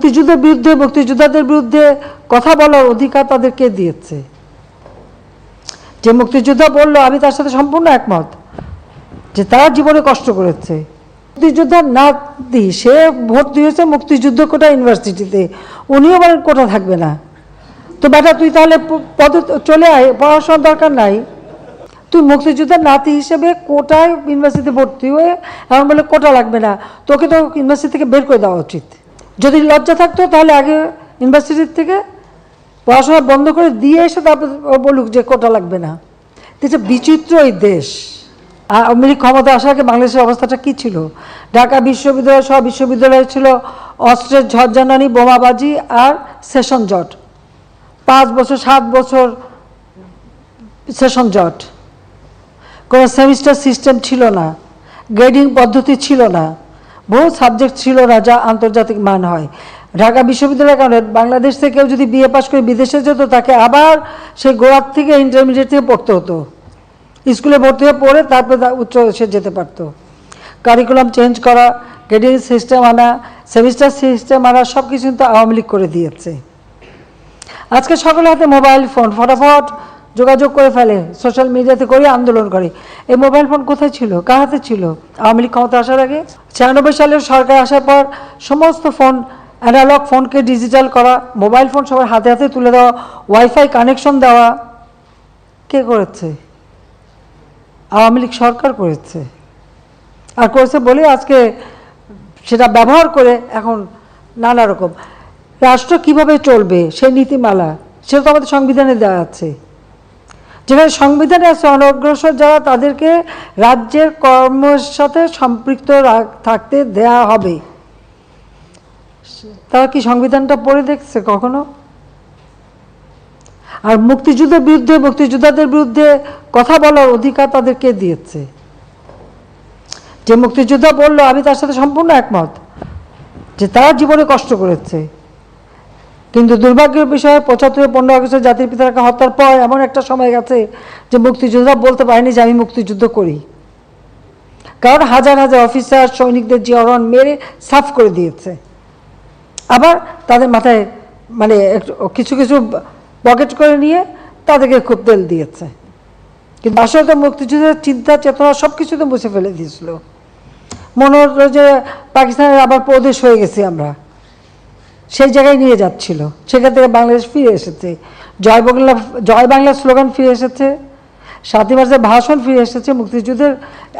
মুক্তিযুদ্ধের বিরুদ্ধে মুক্তিযোদ্ধাদের বিরুদ্ধে কথা বলার অধিকার তাদেরকে দিয়েছে। যে মুক্তিযোদ্ধা বলল, আমি তার সাথে সম্পূর্ণ একমত যে তারা জীবনে কষ্ট করেছে। মুক্তিযোদ্ধার নাতি সে ভর্তি হয়েছে মুক্তিযুদ্ধ কোটা ইউনিভার্সিটিতে, উনিও বলেন কোটা থাকবে না। তো বেটা তুই তাহলে পদে চলে আয়, পড়াশোনার দরকার নাই। তুই মুক্তিযুদ্ধের নাতি হিসেবে কোটায় ইউনিভার্সিটিতে ভর্তি হয়ে এমন বলে কোটা লাগবে না, তোকে তো ইউনিভার্সিটি থেকে বের করে দেওয়া উচিত। যদি লজ্জা থাকতো তাহলে আগে ইউনিভার্সিটির থেকে পড়াশোনা বন্ধ করে দিয়ে এসে তারপর বলুক যে কোটা লাগবে না। এটা বিচিত্র এই দেশ। আওয়ামী লীগ ক্ষমতা আসার আগে বাংলাদেশের অবস্থাটা কী ছিল? ঢাকা বিশ্ববিদ্যালয় সব বিশ্ববিদ্যালয়ে ছিল অস্ত্রের ঝড়জানানি, বোমাবাজি আর সেশন জট। 5 বছর 7 বছর সেশন জট। কোনো সেমিস্টার সিস্টেম ছিল না, গ্রেডিং পদ্ধতি ছিল না, বহু সাবজেক্ট ছিল না যা আন্তর্জাতিক মান হয়। ঢাকা বিশ্ববিদ্যালয়ের কারণে বাংলাদেশ থেকেও যদি বিএ পাস করে বিদেশে যেত তাকে আবার সেই গোড়ার থেকে ইন্টারমিডিয়েট থেকে পড়তে হতো, স্কুলে ভর্তি হয়ে পড়ে তারপরে উচ্চ সে যেতে পারতো। কারিকুলাম চেঞ্জ করা, গ্রেডিং সিস্টেম আনা, সেমিস্টার সিস্টেম আনা, সব কিছু কিন্তু আওয়ামী লীগ করে দিয়েছে। আজকে সকলের হাতে মোবাইল ফোন, ফটাফট যোগাযোগ করে ফেলে, সোশ্যাল মিডিয়াতে করে আন্দোলন করে। এই মোবাইল ফোন কোথায় ছিল, কার হাতে ছিল আওয়ামী লীগ ক্ষমতা আসার আগে? 96 সালের সরকার আসার পর সমস্ত ফোন, অ্যানালগ ফোনকে ডিজিটাল করা, মোবাইল ফোন সবার হাতে হাতে তুলে দেওয়া, ওয়াইফাই কানেকশন দেওয়া, কে করেছে? আওয়ামী লীগ সরকার করেছে। আর করেছে বলে আজকে সেটা ব্যবহার করে এখন নানা রকম রাষ্ট্র কিভাবে চলবে সেই নীতিমালা, সেটা তো আমাদের সংবিধানে দেওয়া আছে। যেখানে সংবিধানে আছে অনগ্রসর যারা তাদেরকে রাজ্যের কর্মের সাথে সম্পৃক্ত থাকতে দেয়া হবে। তারা কি সংবিধানটা পড়ে দেখছে কখনো? আর মুক্তিযুদ্ধের বিরুদ্ধে মুক্তিযোদ্ধাদের বিরুদ্ধে কথা বলার অধিকার তাদেরকে দিয়েছে। যে মুক্তিযোদ্ধা বলল, আমি তার সাথে সম্পূর্ণ একমত যে তারা জীবনে কষ্ট করেছে। কিন্তু দুর্ভাগ্যের বিষয় 75-15 আগস্টের জাতির পিতাকে হত্যার পর এমন একটা সময় গেছে যে মুক্তিযোদ্ধা বলতে পারেনি যে আমি মুক্তিযুদ্ধ করি। কারণ হাজার হাজার অফিসার সৈনিকদের জিয়রন মেরে সাফ করে দিয়েছে। আবার তাদের মাথায় মানে কিছু কিছু পকেট করে নিয়ে তাদেরকে খুব তেল দিয়েছে। কিন্তু আসলে তো মুক্তিযুদ্ধের চিন্তা চেতনা সব কিছু তো মুছে ফেলে দিয়েছিল। মনে হলো যে পাকিস্তানের আবার প্রদেশ হয়ে গেছি আমরা, সেই জায়গায় নিয়ে যাচ্ছিল। সেখান থেকে বাংলাদেশ ফিরে এসেছে, জয় বাংলা স্লোগান ফিরে এসেছে, 7ই মার্চের ভাষণ ফিরে এসেছে। মুক্তিযুদ্ধের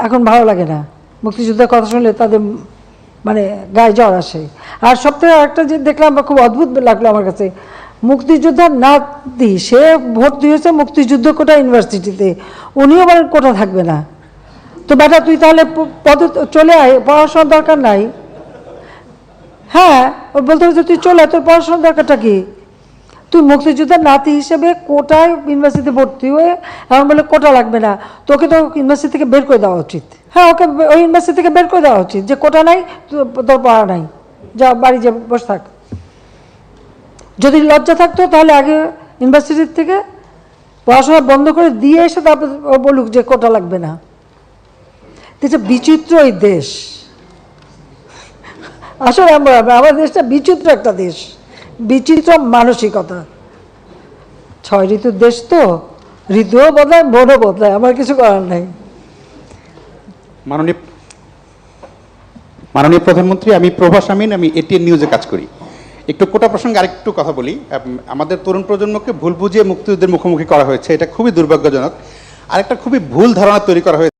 এখন ভালো লাগে না, মুক্তিযুদ্ধের কথা শুনলে তাদের মানে গায়ে জ্বর আসে। আর সবথেকে একটা যে দেখলাম খুব অদ্ভুত লাগলো আমার কাছে, মুক্তিযোদ্ধার নাতি সে ভর্তি হয়েছে মুক্তিযুদ্ধ কোটা ইউনিভার্সিটিতে, উনিও বলেন কোটা থাকবে না। তো বেটা তুই তাহলে পদে চলে আয়, পড়াশোনার দরকার নাই। হ্যাঁ, ও বলতে হচ্ছে তুই চলে আয়, তোর পড়াশোনার দরকারটা কি? তুই মুক্তিযুদ্ধের নাতি হিসেবে কোটায় ইউনিভার্সিটিতে ভর্তি হয়ে এমন বলে কোটা লাগবে না, তোকে তো ইউনিভার্সিটি থেকে বের করে দেওয়া উচিত। হ্যাঁ, ওকে ওই ইউনিভার্সিটি থেকে বের করে দেওয়া উচিত যে কোটা নাই, তোর পড়া নাই, যা বাড়ি যে বসে থাক। যদি লজ্জা থাকতো তাহলে আগে ইউনিভার্সিটির থেকে পড়াশোনা বন্ধ করে দিয়ে এসে তারপর বলুক যে কোটা লাগবে না। এটা বিচিত্র এই দেশ। আসলে আমার দেশটা বিচিত্র একটা দেশ, বিচিত্র মানসিকতা। 6 ঋতুর দেশ তো, ঋতুও বদলায়, মনও বদলায়, আমার কিছু করার নাই। মাননীয় প্রধানমন্ত্রী, আমি প্রভাস আমিন, আমি এটিএন নিউজে কাজ করি। একটু কোটা প্রসঙ্গে আরেকটু কথা বলি। আমাদের তরুণ প্রজন্মকে ভুল বুঝিয়ে মুক্তিযুদ্ধের মুখোমুখি করা হয়েছে, এটা খুবই দুর্ভাগ্যজনক। আরেকটা খুবই ভুল ধারণা তৈরি করা হয়েছে।